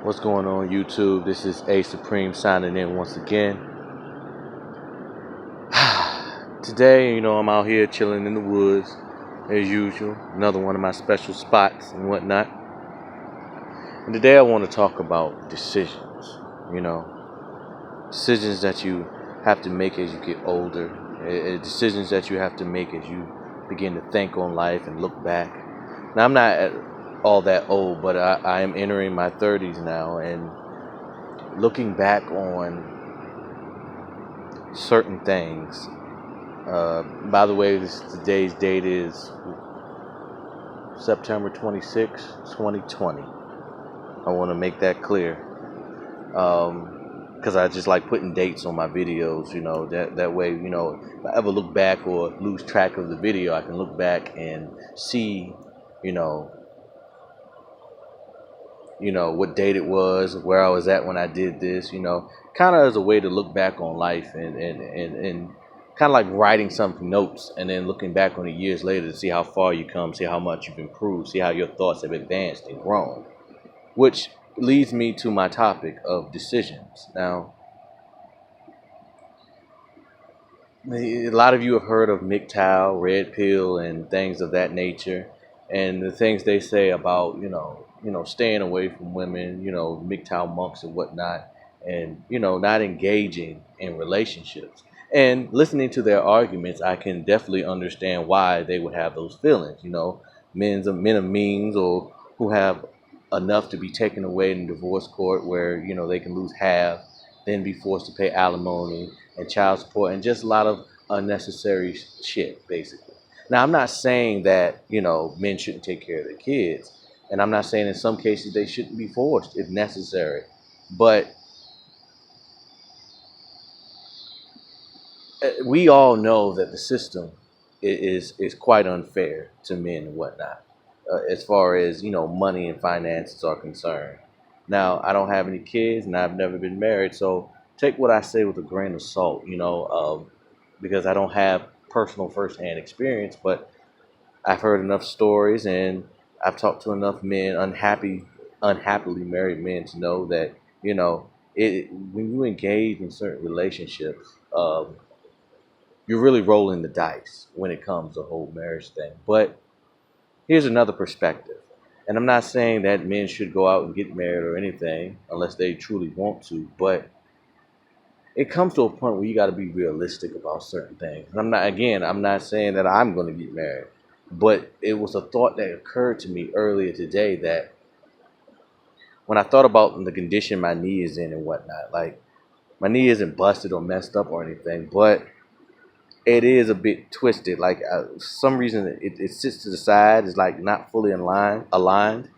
What's going on, YouTube? This is A Supreme signing in once again. Today, I'm out here chilling in the woods as usual. Another one of my special spots and whatnot. And today I want to talk about decisions. You know, decisions that you have to make as you get older. Decisions that you have to make as you begin to think on life and look back. Now, I'm not all that old, but I am entering my 30s now, and looking back on certain things. By the way, today's date is September 26, 2020. I want to make that clear because I just like putting dates on my videos. That way, if I ever look back or lose track of the video, I can look back and see, you know, what date it was, where I was at when I did this. Kind of as a way to look back on life and kind of like writing some notes and then looking back on it years later to see how far you come, see how much you've improved, see how your thoughts have advanced and grown. Which leads me to my topic of decisions. Now, a lot of you have heard of MGTOW, red pill, and things of that nature, and the things they say about staying away from women, MGTOW monks and whatnot, and not engaging in relationships. And listening to their arguments, I can definitely understand why they would have those feelings. Men of means or who have enough to be taken away in divorce court, where they can lose half, then be forced to pay alimony and child support, and just a lot of unnecessary shit, basically. Now, I'm not saying that men shouldn't take care of their kids, and I'm not saying in some cases they shouldn't be forced if necessary, but we all know that the system is quite unfair to men and whatnot, as far as money and finances are concerned. Now, I don't have any kids, and I've never been married, so take what I say with a grain of salt. Because I don't have personal firsthand experience, but I've heard enough stories, and I've talked to enough men, unhappily married men, to know that when you engage in certain relationships. You're really rolling the dice when it comes to the whole marriage thing. But here's another perspective. And I'm not saying that men should go out and get married or anything unless they truly want to, but it comes to a point where you got to be realistic about certain things. And I'm not saying that I'm going to get married, but it was a thought that occurred to me earlier today that when I thought about the condition my knee is in and whatnot, like my knee isn't busted or messed up or anything, but it is a bit twisted. Like for some reason, it sits to the side. It's like not fully aligned, and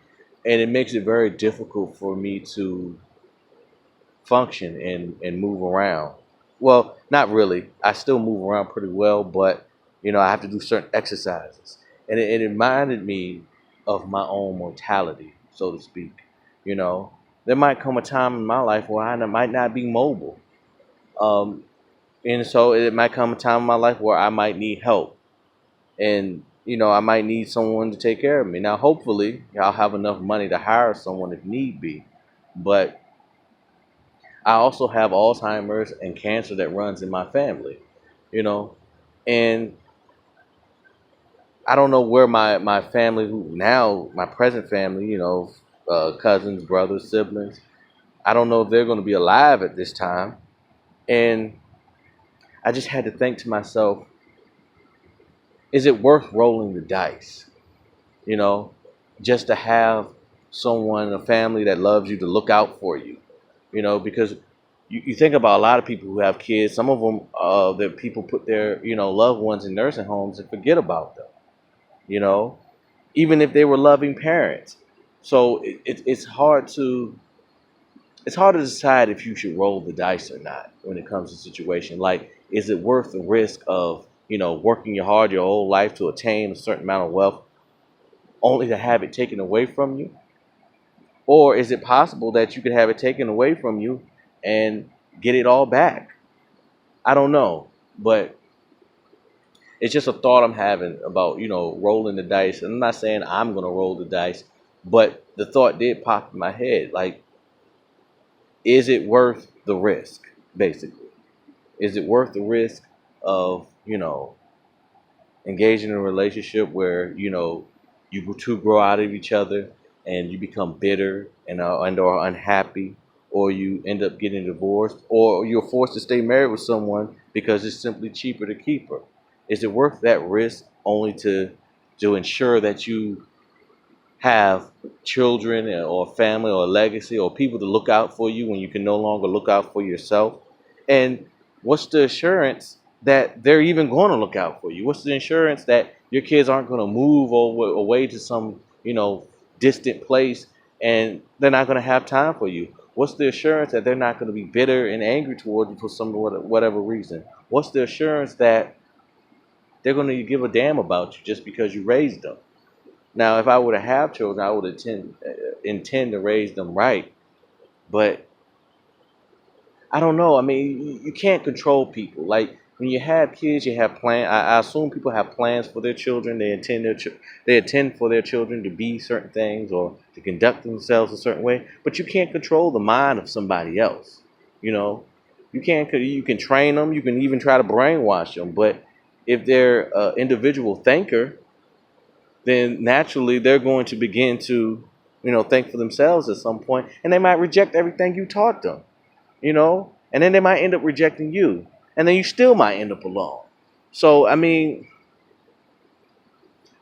it makes it very difficult for me to function and move around. Well, not really. I still move around pretty well, but I have to do certain exercises, and it reminded me of my own mortality, so to speak. There might come a time in my life where I might not be mobile. Um, and so it might come a time in my life where I might need help, and I might need someone to take care of me. Now, hopefully, I'll have enough money to hire someone if need be, but I also have Alzheimer's and cancer that runs in my family, you know, and I don't know where my family, who now my present family, cousins, brothers, siblings, I don't know if they're going to be alive at this time, and I just had to think to myself, is it worth rolling the dice? You know, just to have someone, a family that loves you, to look out for you. Because you think about a lot of people who have kids. Some of them, that people put their loved ones in nursing homes and forget about them. You know, even if they were loving parents. So it's hard to decide if you should roll the dice or not when it comes to a situation. Like, is it worth the risk of, working your hard your whole life to attain a certain amount of wealth only to have it taken away from you? Or is it possible that you could have it taken away from you and get it all back? I don't know. But it's just a thought I'm having about, rolling the dice. And I'm not saying I'm going to roll the dice, but the thought did pop in my head. Like, is it worth the risk? Basically, is it worth the risk of engaging in a relationship where you two grow out of each other and you become bitter and or unhappy, or you end up getting divorced, or you're forced to stay married with someone because it's simply cheaper to keep her? Is it worth that risk only to ensure that you have children or family or legacy or people to look out for you when you can no longer look out for yourself? And what's the assurance that they're even going to look out for you? What's the insurance that your kids aren't going to move away to some, distant place and they're not going to have time for you? What's the assurance that they're not going to be bitter and angry toward you for some whatever reason? What's the assurance that they're going to give a damn about you just because you raised them? Now, if I were to have children, I would intend to raise them right. But I don't know. I mean, you can't control people. Like when you have kids, you have plans. I assume people have plans for their children. They intend for their children to be certain things or to conduct themselves a certain way. But you can't control the mind of somebody else. You know, you can't. You can train them. You can even try to brainwash them. But if they're an individual thinker, then naturally they're going to begin to, think for themselves at some point, and they might reject everything you taught them, and then they might end up rejecting you, and then you still might end up alone. So, I mean,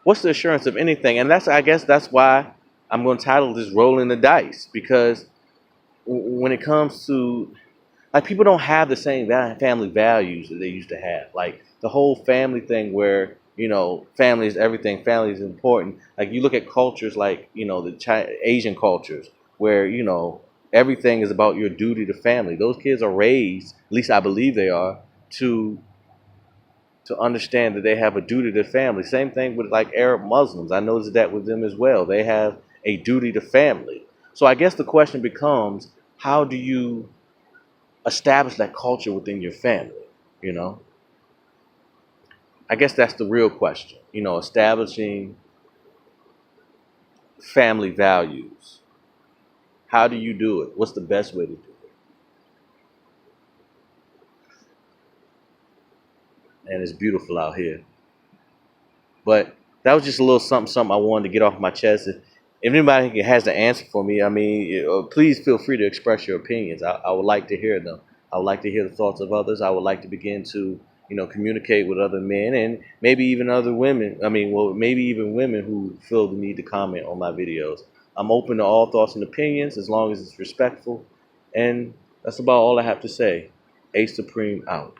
what's the assurance of anything? And I guess that's why I'm going to title this "Rolling the Dice," because when it comes to, like, people don't have the same family values that they used to have. Like the whole family thing where, family is everything, family is important. Like you look at cultures like, the Asian cultures where, everything is about your duty to family. Those kids are raised, at least I believe they are, to understand that they have a duty to family. Same thing with like Arab Muslims. I noticed that with them as well. They have a duty to family. So I guess the question becomes, how do you establish that culture within your family? You know, I guess that's the real question. Establishing family values. How do you do it? What's the best way to do it? And it's beautiful out here. But that was just a little something I wanted to get off my chest. If anybody has the answer for me, I mean, please feel free to express your opinions. I would like to hear them. I would like to hear the thoughts of others. I would like to begin to, communicate with other men and maybe even other women. I mean, well, maybe even women who feel the need to comment on my videos. I'm open to all thoughts and opinions as long as it's respectful. And that's about all I have to say. Ace Supreme out.